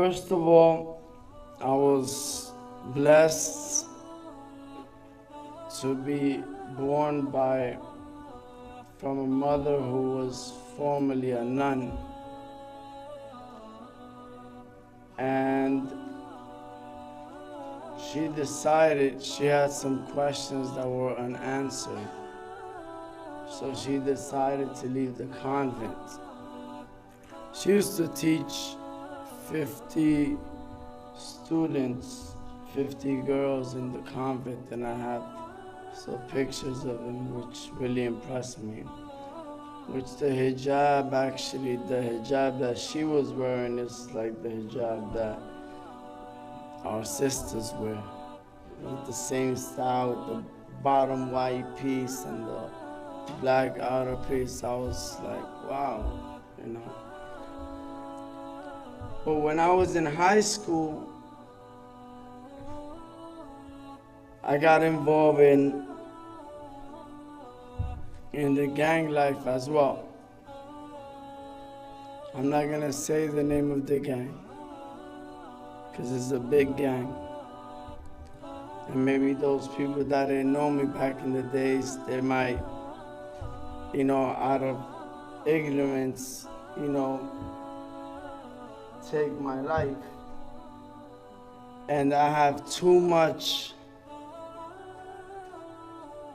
First of all, I was blessed to be born from a mother who was formerly a nun. And she decided she had some questions that were unanswered. So she decided to leave the convent. She used to teach 50 students, 50 girls in the convent, and I have some pictures of them which really impressed me. Which the hijab that she was wearing is like the hijab that our sisters wear. With the same style, with the bottom white piece and the black outer piece. I was like, wow, you know. But when I was in high school, I got involved in the gang life as well. I'm not gonna say the name of the gang, because it's a big gang. And maybe those people that didn't know me back in the days, they might, out of ignorance, take my life. And I have too much,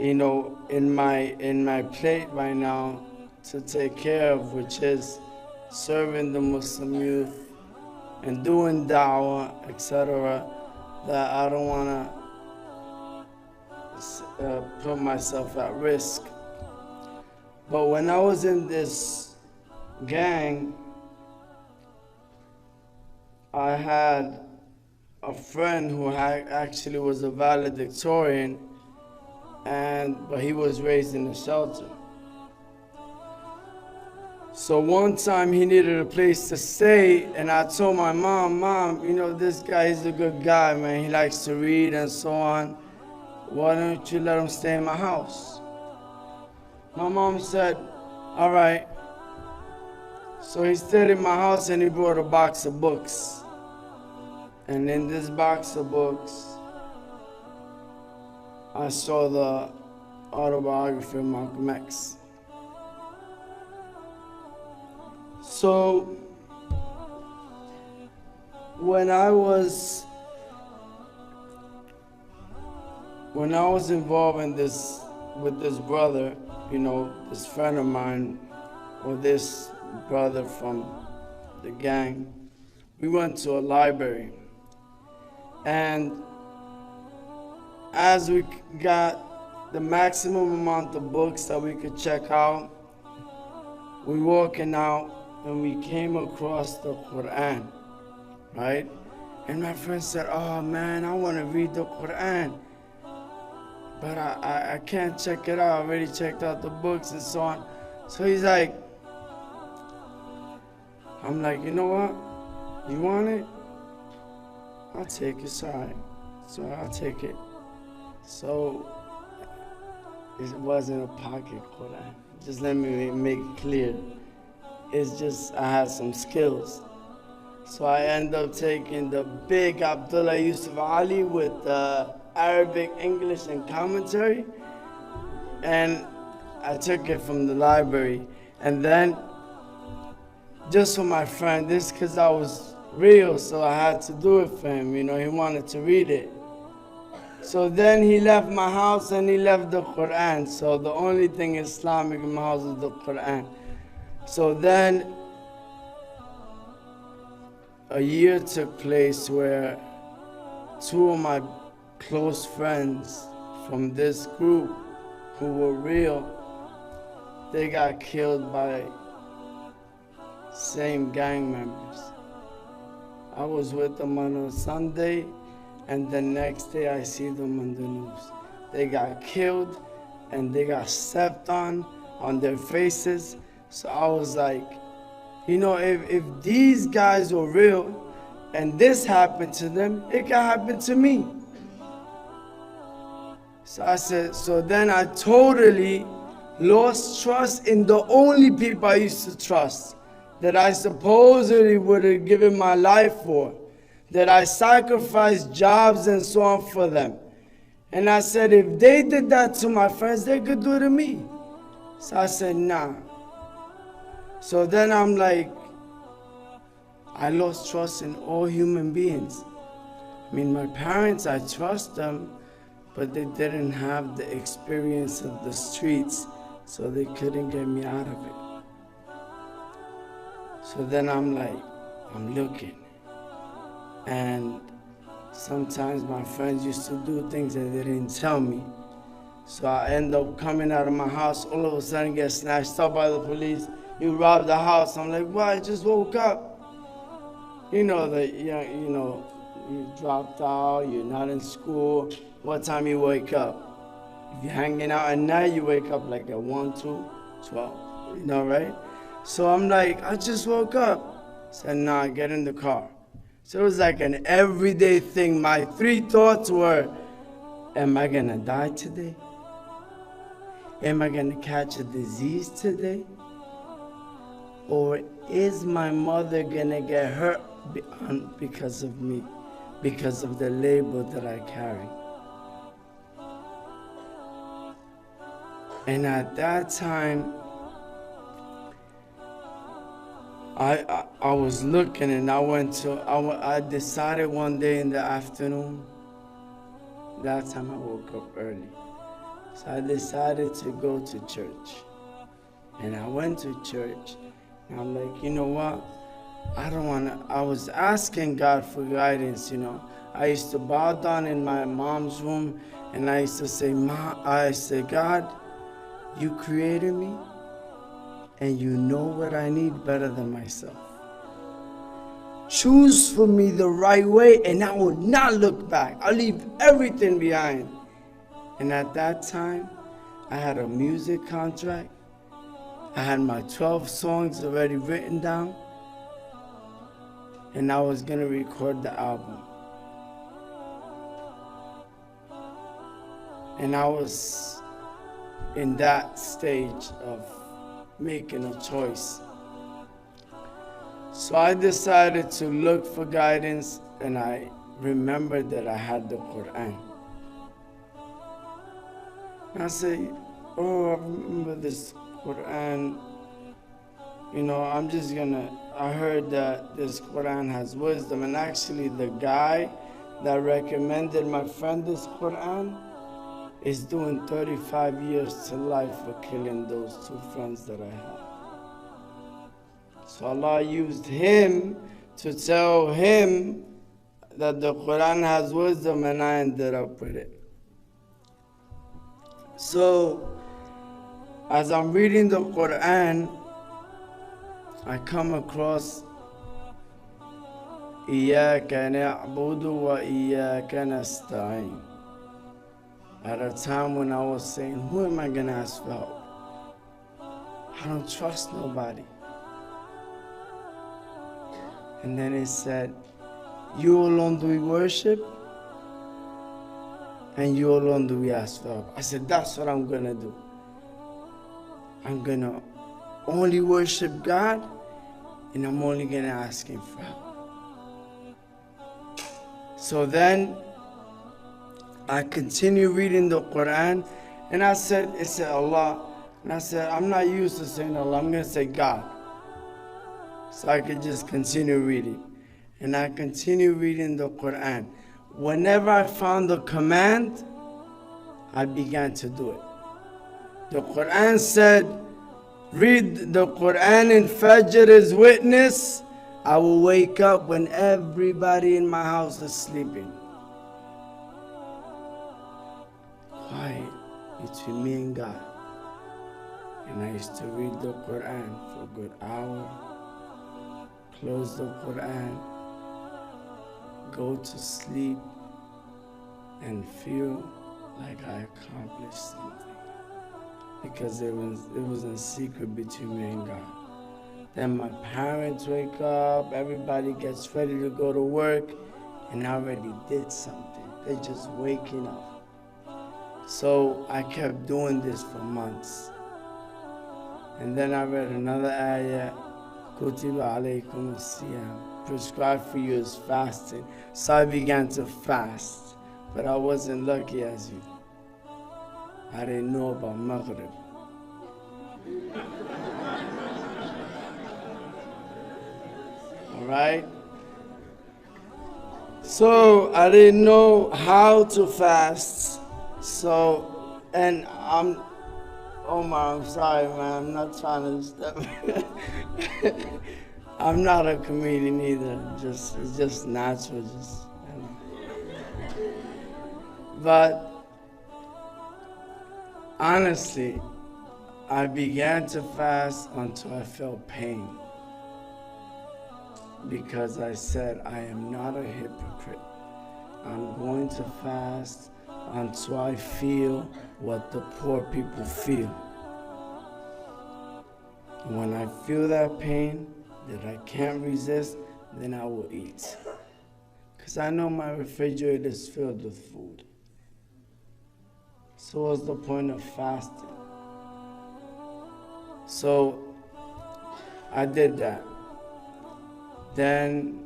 in my plate right now to take care of, which is serving the Muslim youth and doing da'wah, etc., that I don't want to put myself at risk. But when I was in this gang, I had a friend who actually was a valedictorian, but he was raised in a shelter. So one time he needed a place to stay, and I told my mom, this guy is a good guy, man. He likes to read and so on. Why don't you let him stay in my house? My mom said, all right. So he stayed in my house and he brought a box of books. And in this box of books, I saw the autobiography of Malcolm X. So when I was involved in this with this brother, this friend of mine, or this brother from the gang, we went to a library. And as we got the maximum amount of books that we could check out, we walking out and we came across the Qur'an, right? And my friend said, oh man, I want to read the Qur'an, but I can't check it out. I already checked out the books and so on. So he's like, I'm like, you know what? You want it? I'll take it, sorry. So I'll take it. So it wasn't a pocket Qur'an. Just let me make it clear. It's just I had some skills. So I ended up taking the big Abdullah Yusuf Ali with Arabic, English, and commentary. And I took it from the library. And then, just for my friend, this because I was real, so I had to do it for him. He wanted to read it. So then he left my house and he left the Qur'an. So the only thing Islamic in my house is the Qur'an. So then a year took place where two of my close friends from this group who were real, they got killed by same gang members. I was with them on a Sunday, and the next day I see them on the news. They got killed and they got stepped on their faces. So I was like, if these guys were real and this happened to them, it can happen to me. So I said, so then I totally lost trust in the only people I used to trust, that I supposedly would have given my life for, that I sacrificed jobs and so on for them. And I said, if they did that to my friends, they could do it to me. So I said, nah. So then I'm like, I lost trust in all human beings. I mean, my parents, I trust them, but they didn't have the experience of the streets, so they couldn't get me out of it. So then I'm like, I'm looking. And sometimes my friends used to do things that they didn't tell me. So I end up coming out of my house, all of a sudden get snatched up by the police. You robbed the house. I'm like, well, I just woke up. You know that, you dropped out, you're not in school. What time you wake up? If you're hanging out at night, you wake up like at 1, 2, 12, right? So I'm like, I just woke up. Said, nah, get in the car. So it was like an everyday thing. My 3 thoughts were, am I gonna die today? Am I gonna catch a disease today? Or is my mother gonna get hurt because of me, because of the label that I carry? And at that time, I was looking, and I decided one day in the afternoon, that time I woke up early. So I decided to go to church. And I went to church, and I'm like, you know what? I was asking God for guidance, I used to bow down in my mom's room, and I used to say, God, you created me, and you know what I need better than myself. Choose for me the right way, and I will not look back. I'll leave everything behind. And at that time, I had a music contract. I had my 12 songs already written down, and I was gonna record the album. And I was in that stage of making a choice. So I decided to look for guidance, and I remembered that I had the Qur'an. And I said, I remember this Qur'an. I heard that this Qur'an has wisdom, and actually the guy that recommended my friend this Qur'an is doing 35 years to life for killing those 2 friends that I had. So Allah used him to tell him that the Qur'an has wisdom, and I ended up with it. So, as I'm reading the Qur'an, I come across إِيَّاكَ نَعْبُدُ وَإِيَّاكَ نَسْتَعِينُ. At a time when I was saying, who am I going to ask for help? I don't trust nobody. And then it said, you alone do we worship, and you alone do we ask for help. I said, that's what I'm going to do. I'm going to only worship God, and I'm only going to ask Him for help. So then I continue reading the Quran, and it said Allah, and I said, I'm not used to saying Allah, I'm going to say God. So I could just continue reading. And I continue reading the Quran. Whenever I found the command, I began to do it. The Quran said, read the Quran in Fajr as witness. I will wake up when everybody in my house is sleeping. Quiet between me and God. And I used to read the Quran for a good hour, close the Quran, go to sleep, and feel like I accomplished something. Because it was a secret between me and God. Then my parents wake up, everybody gets ready to go to work, and I already did something. They're just waking up. So I kept doing this for months. And then I read another ayah, Kutiba alaykum as-siyam. Prescribed for you is fasting. So I began to fast. But I wasn't lucky as you. I didn't know about Maghrib. Alright? So I didn't know how to fast. So, and Omar, I'm sorry, man. I'm not trying to step. I'm not a comedian either. It's just natural. But honestly, I began to fast until I felt pain. Because I said, I am not a hypocrite. I'm going to fast until I feel what the poor people feel. When I feel that pain that I can't resist, then I will eat. Because I know my refrigerator is filled with food. So what's the point of fasting? So I did that. Then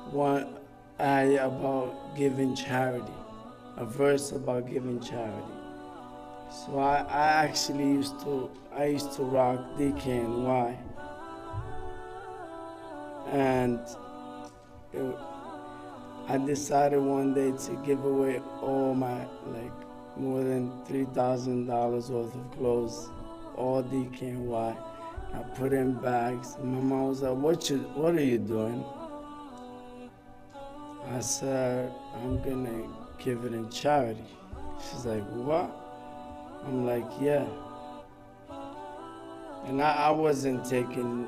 one ayah about giving charity, a verse about giving charity. So I actually used to rock DKNY, and I decided one day to give away all my more than $3,000 worth of clothes, all DKNY. I put in bags. And my mom was like, what are you doing? I said, I'm gonna give it in charity. She's like, what? I'm like, yeah. And I wasn't taking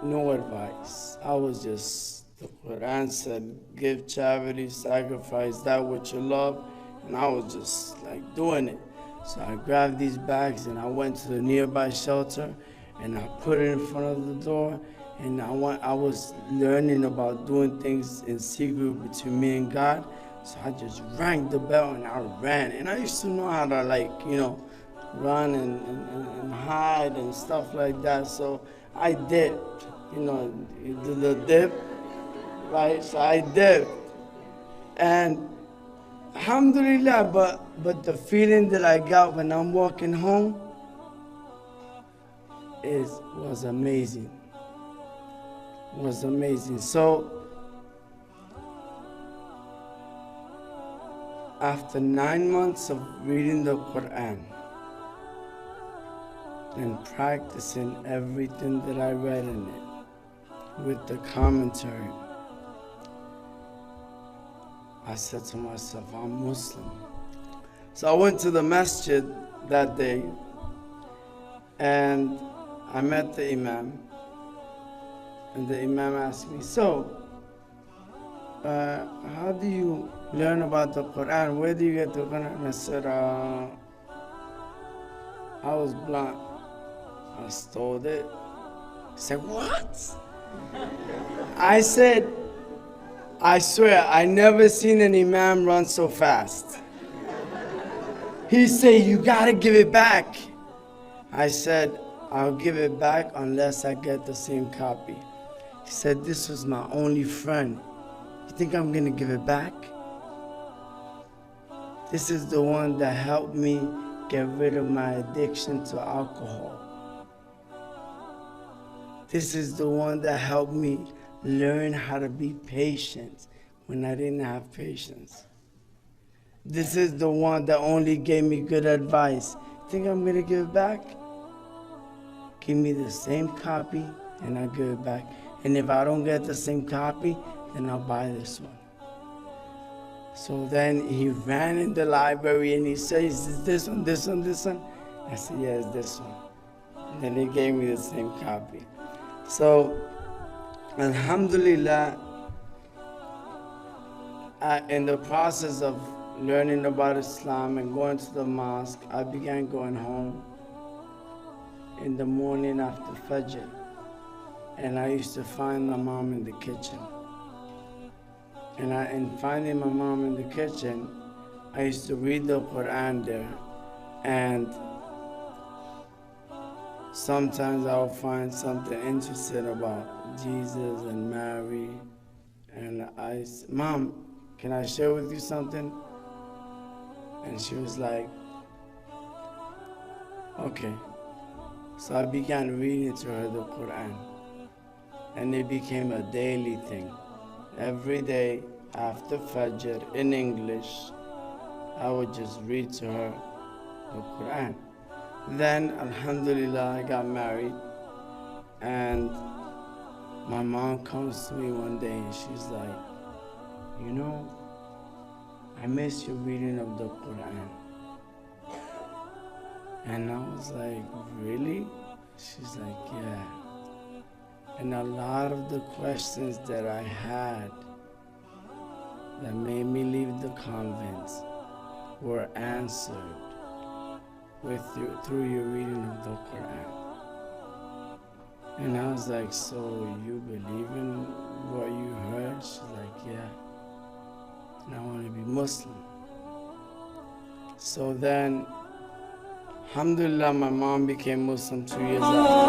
no advice. I was just, the Qur'an said, give charity, sacrifice that which you love. And I was just doing it. So I grabbed these bags and I went to the nearby shelter and I put it in front of the door, and I was learning about doing things in secret between me and God. So I just rang the bell and I ran. And I used to know how to run and hide and stuff like that. So I dipped, the dip, right? So I dipped. And alhamdulillah, but the feeling that I got when I'm walking home was amazing. Was amazing. So after 9 months of reading the Qur'an and practicing everything that I read in it with the commentary, I said to myself, I'm Muslim. So I went to the masjid that day and I met the Imam, and the Imam asked me, so, how do you learn about the Qur'an? Where do you get the Qur'an? And I said, I was blunt. I stole it. He said, what? I said, I swear, I never seen an Imam run so fast. He said, you gotta give it back. I said, I'll give it back unless I get the same copy. He said, this was my only friend. You think I'm gonna give it back? This is the one that helped me get rid of my addiction to alcohol. This is the one that helped me learn how to be patient when I didn't have patience. This is the one that only gave me good advice. Think I'm gonna give it back? Give me the same copy and I'll give it back. And if I don't get the same copy, then I'll buy this one. So then he ran in the library and he said, is this one, this one, this one? I said, yeah, it's this one. And then he gave me the same copy. So, alhamdulillah, in the process of learning about Islam and going to the mosque, I began going home in the morning after Fajr. And I used to find my mom in the kitchen. And finding my mom in the kitchen, I used to read the Qur'an there. And sometimes I'll find something interesting about Jesus and Mary. And I said, Mom, can I share with you something? And she was like, okay. So I began reading to her the Qur'an. And it became a daily thing. Every day after Fajr in English, I would just read to her the Qur'an. Then, Alhamdulillah, I got married. And my mom comes to me one day and she's like, you know, I miss your reading of the Qur'an. And I was like, really? She's like, yeah. And a lot of the questions that I had that made me leave the convent were answered through your reading of the Quran. And I was like, so you believe in what you heard? She's like, yeah. And I want to be Muslim. So then, alhamdulillah, my mom became Muslim 2 years after.